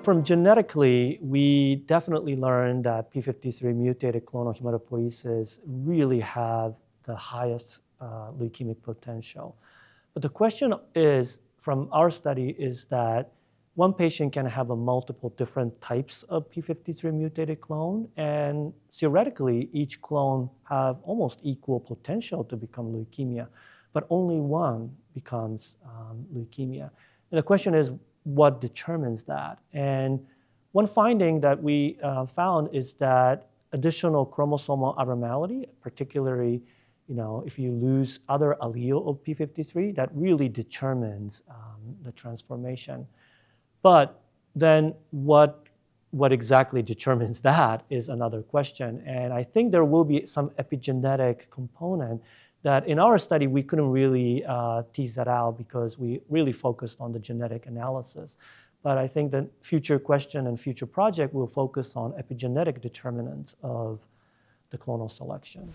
From genetically, we definitely learned that p53 mutated clonal hematopoiesis really have the highest leukemic potential. But the question is, from our study, is that one patient can have a multiple different types of p53 mutated clone, and theoretically, each clone have almost equal potential to become leukemia, but only one becomes leukemia. And the question is, what determines that? And one finding that we found is that additional chromosomal abnormality, particularly if you lose other allele of p53, that really determines the transformation. But then what exactly determines that is another question. And I think there will be some epigenetic component that in our study, we couldn't really tease that out because we really focused on the genetic analysis. But I think the future question and future project will focus on epigenetic determinants of the clonal selection.